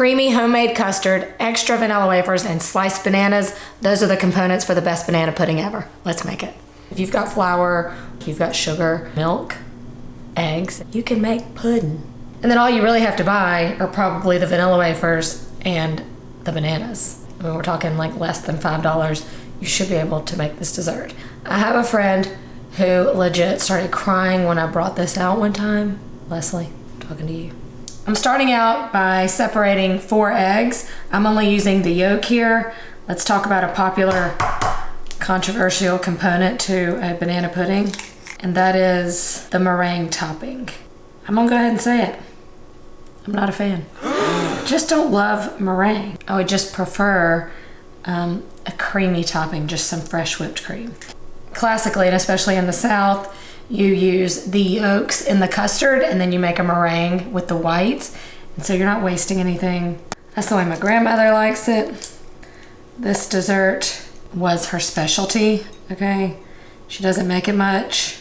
creamy homemade custard, extra vanilla wafers, and sliced bananas. Those are the components for the best banana pudding ever. Let's make it. If you've got flour, if you've got sugar, milk, eggs, you can make pudding. And then all you really have to buy are probably the vanilla wafers and the bananas. I mean, we're talking like less than $5. You should be able to make this dessert. I have a friend who legit started crying when I brought this out one time. Leslie, I'm talking to you. I'm starting out by separating 4 eggs. I'm only using the yolk here. Let's talk about a popular controversial component to a banana pudding, and that is the meringue topping. I'm gonna go ahead and say it. I'm not a fan. Just don't love meringue. I would just prefer a creamy topping, just some fresh whipped cream. Classically, and especially in the South, you use the yolks in the custard and then you make a meringue with the whites. And so you're not wasting anything. That's the way my grandmother likes it. This dessert was her specialty, okay? She doesn't make it much.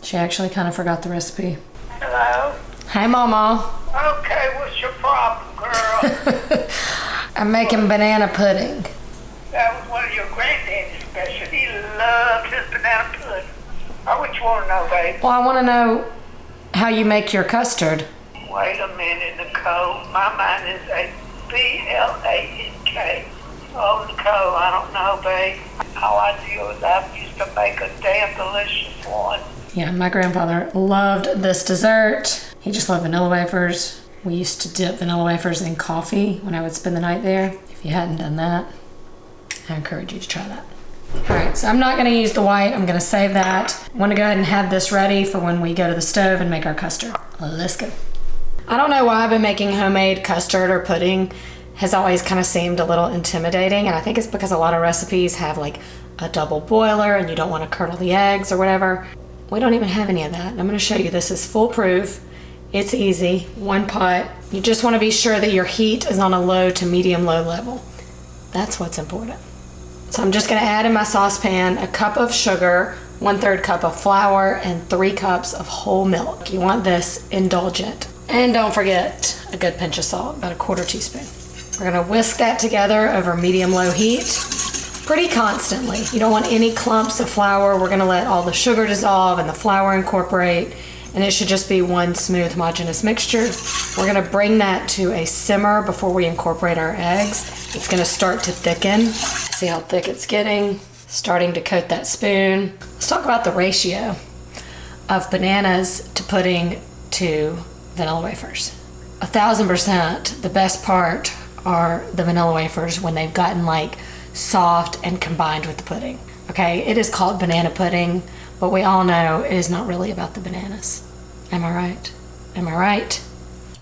She actually kind of forgot the recipe. Hello? Hi, Mama. Okay, what's your problem, girl? I'm making banana pudding. That was one of your granddaddy's special. He loved his banana pudding. What you want to know, babe? Well, I want to know how you make your custard. Wait a minute, Nicole. My mind is a B-L-A-N-K. Oh, Nicole, I don't know, babe. All I do is I used to make a damn delicious one. Yeah, my grandfather loved this dessert. He just loved vanilla wafers. We used to dip vanilla wafers in coffee when I would spend the night there. If you hadn't done that, I encourage you to try that. All right, so I'm not gonna use the white. I'm gonna save that. I wanna go ahead and have this ready for when we go to the stove and make our custard. Let's go. I don't know why, but making homemade custard or pudding has always kind of seemed a little intimidating, and I think it's because a lot of recipes have like a double boiler and you don't want to curdle the eggs or whatever. We don't even have any of that. I'm going to show you. This is foolproof. It's easy. 1 pot. You just want to be sure that your heat is on a low to medium low level. That's what's important. So I'm just going to add in my saucepan a cup of sugar, 1/3 cup of flour, and 3 cups of whole milk. You want this indulgent. And don't forget a good pinch of salt, about 1/4 teaspoon. We're gonna whisk that together over medium-low heat pretty constantly. You don't want any clumps of flour. We're gonna let all the sugar dissolve and the flour incorporate, and it should just be one smooth, homogeneous mixture. We're gonna bring that to a simmer before we incorporate our eggs. It's gonna start to thicken. See how thick it's getting? Starting to coat that spoon. Let's talk about the ratio of bananas to pudding to vanilla wafers. 1000%, the best part are the vanilla wafers when they've gotten like soft and combined with the pudding. Okay, it is called banana pudding, but we all know it is not really about the bananas. Am I right? Am I right?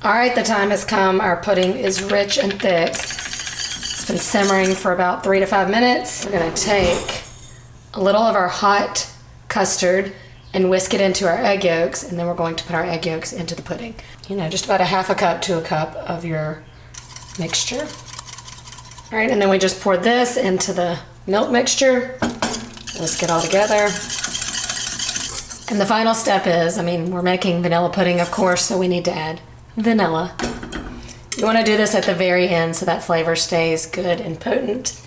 All right, the time has come. Our pudding is rich and thick. It's been simmering for about 3 to 5 minutes. We're gonna take a little of our hot custard and whisk it into our egg yolks, and then we're going to put our egg yolks into the pudding. You know, just about 1/2 cup to 1 cup of your mixture. All right, and then we just pour this into the milk mixture. Whisk it all together. And the final step is, I mean, we're making vanilla pudding, of course, so we need to add vanilla. You want to do this at the very end so that flavor stays good and potent.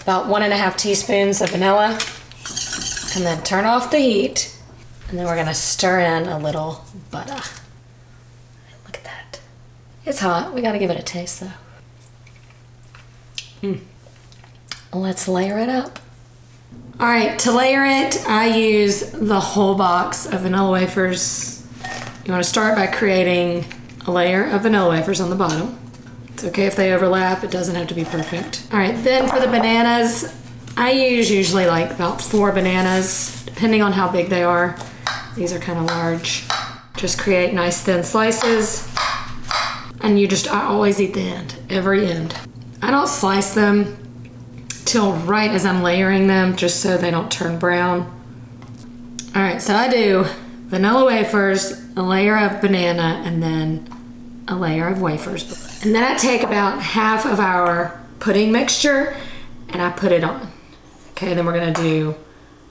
About 1½ teaspoons of vanilla, and then turn off the heat. And then we're gonna stir in a little butter. Look at that. It's hot. We gotta give it a taste though. Let's layer it up. All right, to layer it, I use the whole box of vanilla wafers. You wanna start by creating a layer of vanilla wafers on the bottom. It's okay if they overlap, it doesn't have to be perfect. All right, then for the bananas, I use usually like about 4 bananas, depending on how big they are. These are kind of large. Just create nice thin slices. And I always eat the end, every end. I don't slice them till right as I'm layering them, just so they don't turn brown. All right, so I do vanilla wafers, a layer of banana, and then a layer of wafers. And then I take about 1/2 of our pudding mixture and I put it on. Okay, then we're gonna do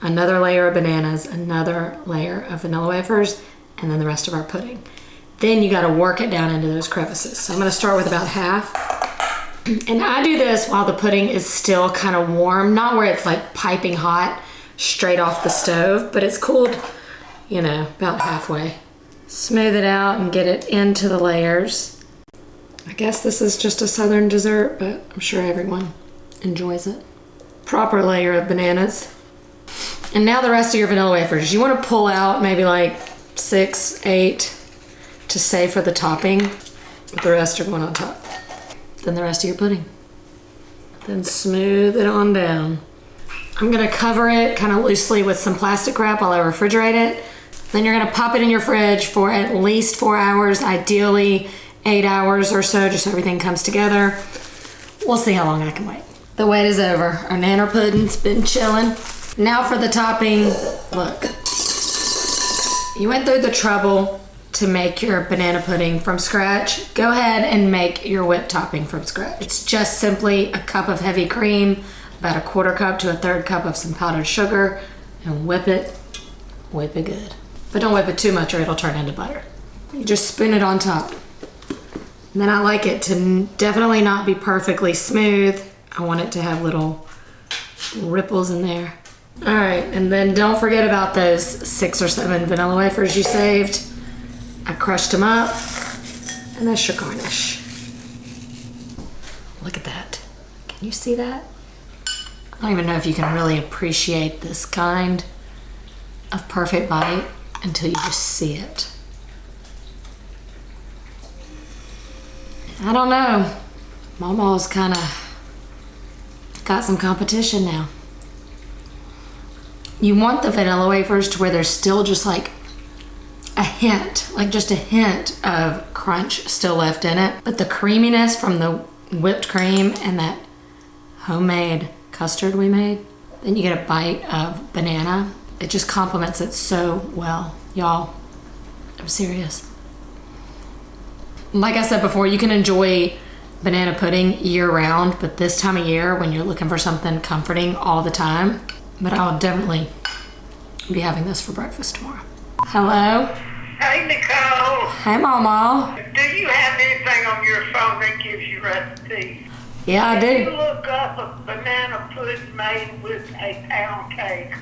another layer of bananas, another layer of vanilla wafers, and then the rest of our pudding. Then you gotta work it down into those crevices. So I'm gonna start with about 1/2. And I do this while the pudding is still kind of warm, not where it's like piping hot straight off the stove, but it's cooled, you know, about halfway. Smooth it out and get it into the layers. I guess this is just a southern dessert, but I'm sure everyone enjoys it. Proper layer of bananas. And now the rest of your vanilla wafers. You want to pull out maybe like 6, 8 to save for the topping, but the rest are going on top. Then the rest of your pudding. Then smooth it on down. I'm gonna cover it kind of loosely with some plastic wrap while I refrigerate it. Then you're gonna pop it in your fridge for at least 4 hours, ideally 8 hours or so, just so everything comes together. We'll see how long I can wait. The wait is over. Our nanner pudding's been chilling. Now for the topping, look. You went through the trouble to make your banana pudding from scratch. Go ahead and make your whipped topping from scratch. It's just simply a cup of heavy cream, about a 1/4 cup to a 1/3 cup of some powdered sugar, and whip it good. But don't whip it too much or it'll turn into butter. You just spoon it on top. And then I like it to definitely not be perfectly smooth. I want it to have little ripples in there. All right, and then don't forget about those 6 or 7 vanilla wafers you saved. I crushed them up, and that's your garnish. Look at that. Can you see that? I don't even know if you can really appreciate this kind of perfect bite until you just see it. I don't know. Mama's kind of got some competition now. You want the vanilla wafers to where there's still just like a hint, like just a hint of crunch still left in it. But the creaminess from the whipped cream and that homemade custard we made, then you get a bite of banana. It just complements it so well. Y'all, I'm serious. Like I said before, you can enjoy banana pudding year round, but this time of year when you're looking for something comforting all the time, but I'll definitely be having this for breakfast tomorrow. Hello? Hey, Nicole. Hey, Mama. Do you have anything on your phone that gives you recipes? Yeah, I You do. look up a banana pudding made with a pound cake.